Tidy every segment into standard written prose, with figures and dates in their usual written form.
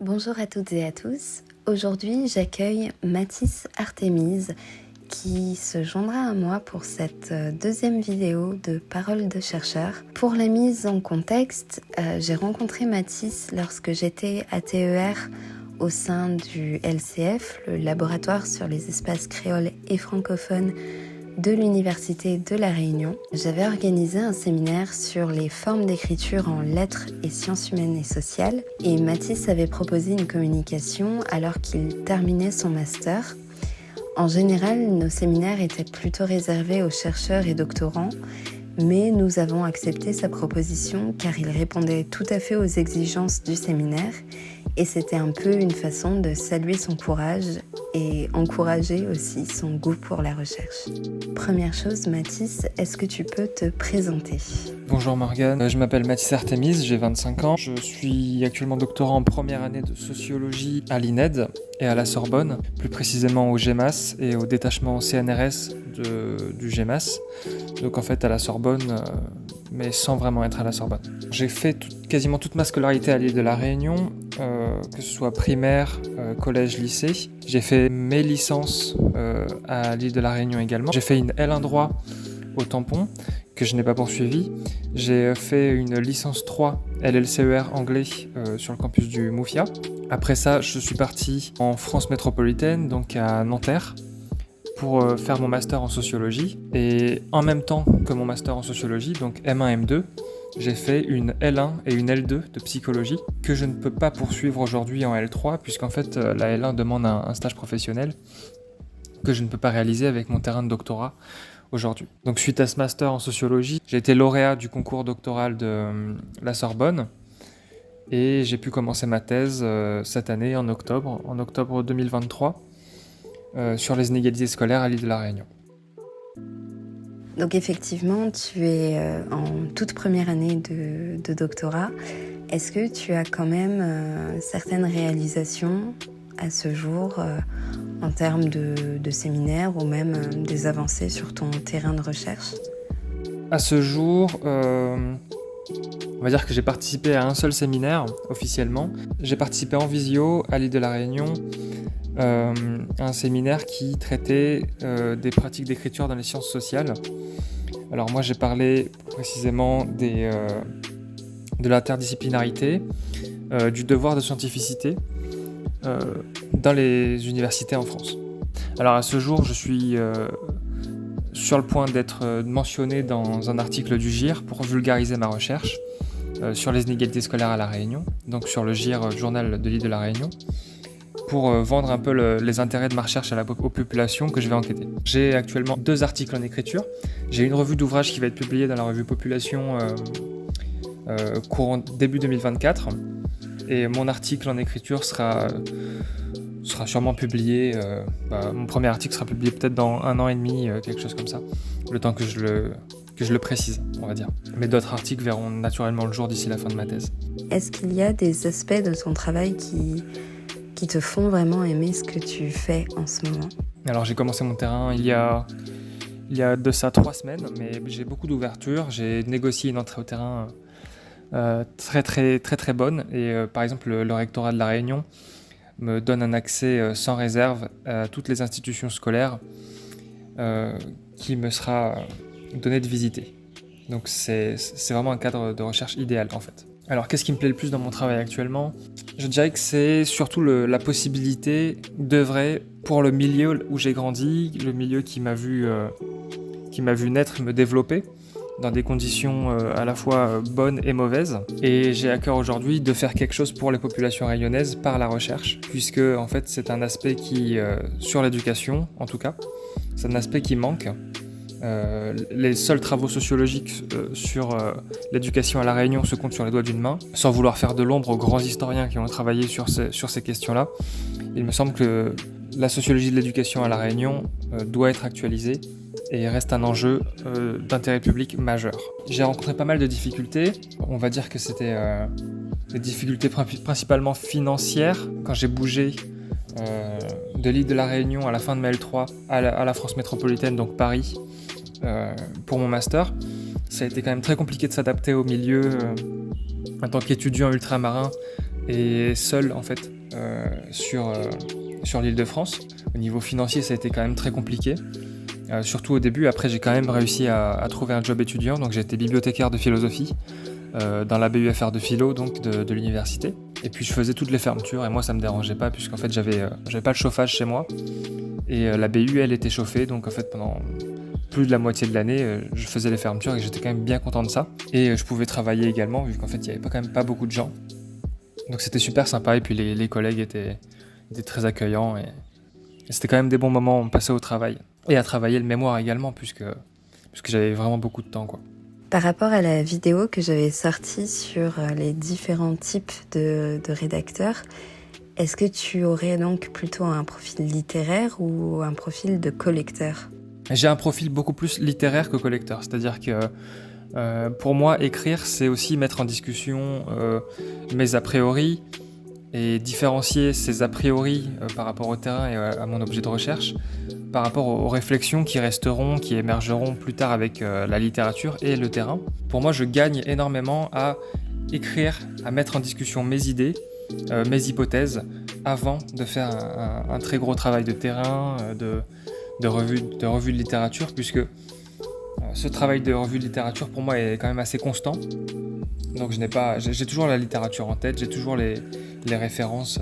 Bonjour à toutes et à tous. Aujourd'hui, j'accueille Mathis Artémise qui se joindra à moi pour cette deuxième vidéo de Paroles de chercheurs. Pour la mise en contexte, j'ai rencontré Mathis lorsque j'étais à TER au sein du LCF, le laboratoire sur les espaces créoles et francophones de l'Université de La Réunion. J'avais organisé un séminaire sur les formes d'écriture en lettres et sciences humaines et sociales et Mathis avait proposé une communication alors qu'il terminait son master. En général, nos séminaires étaient plutôt réservés aux chercheurs et doctorants, mais nous avons accepté sa proposition car il répondait tout à fait aux exigences du séminaire et c'était un peu une façon de saluer son courage et encourager aussi son goût pour la recherche. Première chose, Mathis, est-ce que tu peux te présenter ? Bonjour Morgane, je m'appelle Mathis Artémise, j'ai 25 ans. Je suis actuellement doctorant en première année de sociologie à l'INED et à la Sorbonne, plus précisément au GEMAS et au détachement CNRS du GEMAS. Donc en fait à la Sorbonne, mais sans vraiment être à la Sorbonne. J'ai fait quasiment toute ma scolarité à l'île de la Réunion, que ce soit primaire, collège, lycée. J'ai fait mes licences à l'île de la Réunion également. J'ai fait une L1 droit au tampon, que je n'ai pas poursuivi. J'ai fait une licence 3 LLCER anglais sur le campus du Mouffia. Après ça, je suis parti en France métropolitaine, donc à Nanterre, pour faire mon master en sociologie. Et en même temps que mon master en sociologie, donc M1, M2, j'ai fait une L1 et une L2 de psychologie que je ne peux pas poursuivre aujourd'hui en L3 puisqu'en fait la L1 demande un stage professionnel que je ne peux pas réaliser avec mon terrain de doctorat aujourd'hui. Donc suite à ce master en sociologie, j'ai été lauréat du concours doctoral de la Sorbonne et j'ai pu commencer ma thèse cette année en octobre 2023 sur les inégalités scolaires à l'île de la Réunion. Donc effectivement, tu es en toute première année de doctorat. Est-ce que tu as quand même certaines réalisations à ce jour en termes de séminaires ou même des avancées sur ton terrain de recherche ? À ce jour, on va dire que j'ai participé à un seul séminaire officiellement. J'ai participé en visio à l'île de la Réunion à un séminaire qui traitait des pratiques d'écriture dans les sciences sociales. Alors moi j'ai parlé précisément de l'interdisciplinarité, du devoir de scientificité dans les universités en France. Alors à ce jour je suis sur le point d'être mentionné dans un article du GIR pour vulgariser ma recherche sur les inégalités scolaires à La Réunion, donc sur le GIR Journal de l'île de la Réunion, pour vendre un peu les intérêts de ma recherche aux populations que je vais enquêter. J'ai actuellement 2 articles en écriture. J'ai une revue d'ouvrage qui va être publiée dans la revue Population courant début 2024. Et mon article en écriture sera sûrement publié. Mon premier article sera publié peut-être dans 1 an et demi, quelque chose comme ça. Le temps que je le précise, on va dire. Mais d'autres articles verront naturellement le jour d'ici la fin de ma thèse. Est-ce qu'il y a des aspects de ton travail qui te font vraiment aimer ce que tu fais en ce moment ? Alors j'ai commencé mon terrain il y a de ça 3 semaines, mais j'ai beaucoup d'ouverture. J'ai négocié une entrée au terrain très très très très bonne et par exemple le rectorat de La Réunion me donne un accès sans réserve à toutes les institutions scolaires qui me sera donné de visiter. Donc c'est vraiment un cadre de recherche idéal en fait. Alors qu'est-ce qui me plaît le plus dans mon travail actuellement ? Je dirais que c'est surtout la possibilité d'œuvrer pour le milieu où j'ai grandi, le milieu qui m'a vu naître et me développer dans des conditions à la fois bonnes et mauvaises. Et j'ai à cœur aujourd'hui de faire quelque chose pour les populations réunionnaises par la recherche, puisque en fait c'est un aspect qui, sur l'éducation en tout cas, c'est un aspect qui manque. Les seuls travaux sociologiques sur l'éducation à La Réunion se comptent sur les doigts d'une main. Sans vouloir faire de l'ombre aux grands historiens qui ont travaillé sur ces questions-là, il me semble que la sociologie de l'éducation à La Réunion doit être actualisée et reste un enjeu d'intérêt public majeur. J'ai rencontré pas mal de difficultés. On va dire que c'était des difficultés principalement financières. Quand j'ai bougé de l'île de La Réunion à la fin de ma L3 à la France métropolitaine, donc Paris, pour mon master, ça a été quand même très compliqué de s'adapter au milieu en tant qu'étudiant ultramarin et seul en fait sur l'Île-de-France. Au niveau financier, ça a été quand même très compliqué. Surtout au début. Après, j'ai quand même réussi à trouver un job étudiant. Donc j'ai été bibliothécaire de philosophie dans la BUFR de philo donc de l'université. Et puis je faisais toutes les fermetures et moi ça me dérangeait pas puisqu'en fait j'avais pas le chauffage chez moi. Et la BU elle était chauffée, donc en fait pendant plus de la moitié de l'année je faisais les fermetures et j'étais quand même bien content de ça. Et je pouvais travailler également vu qu'en fait il y avait quand même pas beaucoup de gens. Donc c'était super sympa et puis les collègues étaient très accueillants et c'était quand même des bons moments passés au travail. Et à travailler le mémoire également puisque j'avais vraiment beaucoup de temps quoi. Par rapport à la vidéo que j'avais sortie sur les différents types de rédacteurs, est-ce que tu aurais donc plutôt un profil littéraire ou un profil de collecteur ? J'ai un profil beaucoup plus littéraire que collecteur, c'est-à-dire que pour moi, écrire, c'est aussi mettre en discussion mes a priori et différencier ces a priori par rapport au terrain et à mon objet de recherche, par rapport aux réflexions qui resteront, qui émergeront plus tard avec la littérature et le terrain. Pour moi, je gagne énormément à écrire, à mettre en discussion mes idées, mes hypothèses, avant de faire un très gros travail de terrain, de revue de littérature, puisque ce travail de revue de littérature pour moi est quand même assez constant. Donc j'ai toujours la littérature en tête, j'ai toujours les références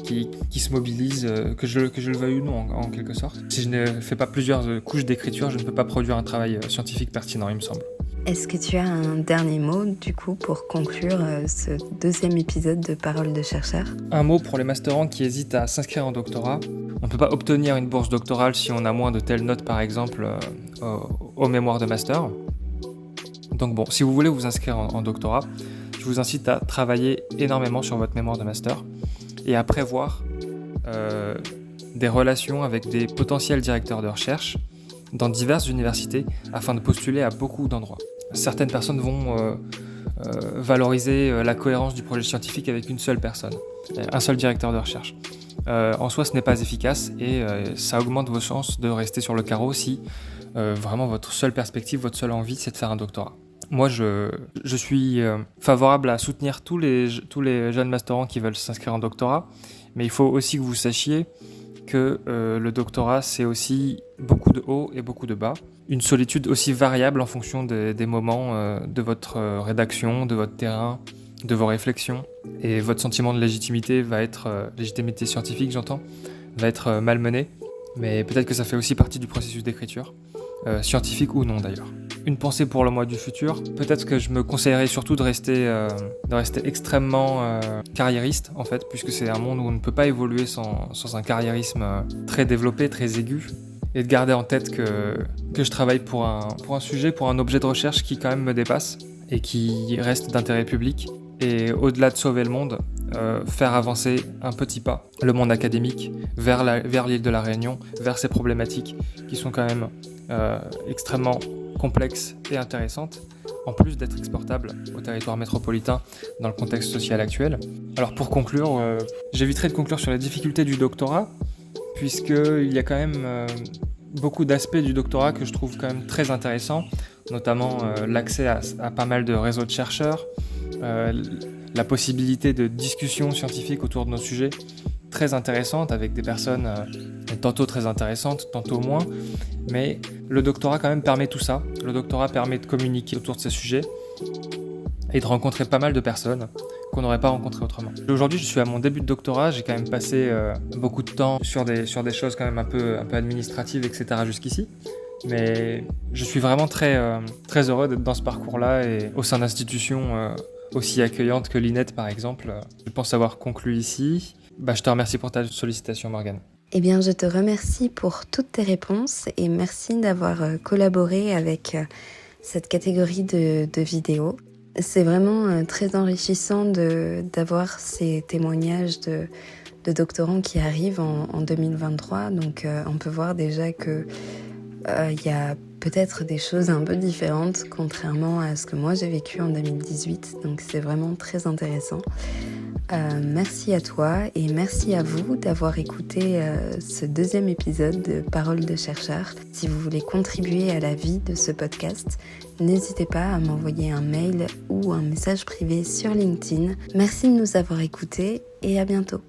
qui se mobilisent, que je le veuille ou non en quelque sorte. Si je ne fais pas plusieurs couches d'écriture, je ne peux pas produire un travail scientifique pertinent, il me semble. Est-ce que tu as un dernier mot, du coup, pour conclure ce deuxième épisode de Paroles de chercheurs ? Un mot pour les masterants qui hésitent à s'inscrire en doctorat. On ne peut pas obtenir une bourse doctorale si on a moins de telles notes, par exemple, au mémoire de master. Donc bon, si vous voulez vous inscrire en doctorat, je vous incite à travailler énormément sur votre mémoire de master et à prévoir des relations avec des potentiels directeurs de recherche dans diverses universités afin de postuler à beaucoup d'endroits. Certaines personnes vont valoriser la cohérence du projet scientifique avec une seule personne, un seul directeur de recherche. En soi, ce n'est pas efficace et ça augmente vos chances de rester sur le carreau si vraiment votre seule perspective, votre seule envie, c'est de faire un doctorat. Moi, je suis favorable à soutenir tous les jeunes masterants qui veulent s'inscrire en doctorat, mais il faut aussi que vous sachiez que le doctorat, c'est aussi beaucoup de hauts et beaucoup de bas. Une solitude aussi variable en fonction des moments de votre rédaction, de votre terrain, de vos réflexions. Et votre sentiment de légitimité va être, légitimité scientifique j'entends, va être malmené. Mais peut-être que ça fait aussi partie du processus d'écriture, scientifique ou non d'ailleurs. Une pensée pour le mois du futur, peut-être que je me conseillerais surtout de rester extrêmement carriériste en fait, puisque c'est un monde où on ne peut pas évoluer sans un carriérisme très développé, très aigu, et de garder en tête que je travaille pour un sujet, pour un objet de recherche qui quand même me dépasse et qui reste d'intérêt public. Et au-delà de sauver le monde, faire avancer un petit pas le monde académique vers l'île de la Réunion, vers ces problématiques qui sont quand même extrêmement complexes et intéressantes, en plus d'être exportables au territoire métropolitain dans le contexte social actuel. Alors pour conclure, j'éviterai de conclure sur les difficultés du doctorat, puisqu'il y a quand même beaucoup d'aspects du doctorat que je trouve quand même très intéressants, notamment l'accès à pas mal de réseaux de chercheurs, la possibilité de discussions scientifiques autour de nos sujets très intéressantes avec des personnes tantôt très intéressantes, tantôt moins, mais le doctorat quand même permet tout ça. Le doctorat permet de communiquer autour de ces sujets et de rencontrer pas mal de personnes qu'on n'aurait pas rencontrées autrement. Aujourd'hui, je suis à mon début de doctorat, j'ai quand même passé beaucoup de temps sur des choses quand même un peu administratives, etc. jusqu'ici. Mais je suis vraiment très heureux d'être dans ce parcours-là et au sein d'institutions aussi accueillantes que l'INET par exemple. Je pense avoir conclu ici. Je te remercie pour ta sollicitation, Morgane. Eh bien, je te remercie pour toutes tes réponses et merci d'avoir collaboré avec cette catégorie de vidéos. C'est vraiment très enrichissant d'avoir ces témoignages de doctorants qui arrivent en 2023. Donc, on peut voir déjà que y a peut-être des choses un peu différentes contrairement à ce que moi j'ai vécu en 2018. Donc, c'est vraiment très intéressant. Merci à toi et merci à vous d'avoir écouté ce deuxième épisode de Paroles de chercheurs. Si vous voulez contribuer à la vie de ce podcast, n'hésitez pas à m'envoyer un mail ou un message privé sur LinkedIn. Merci de nous avoir écoutés et à bientôt.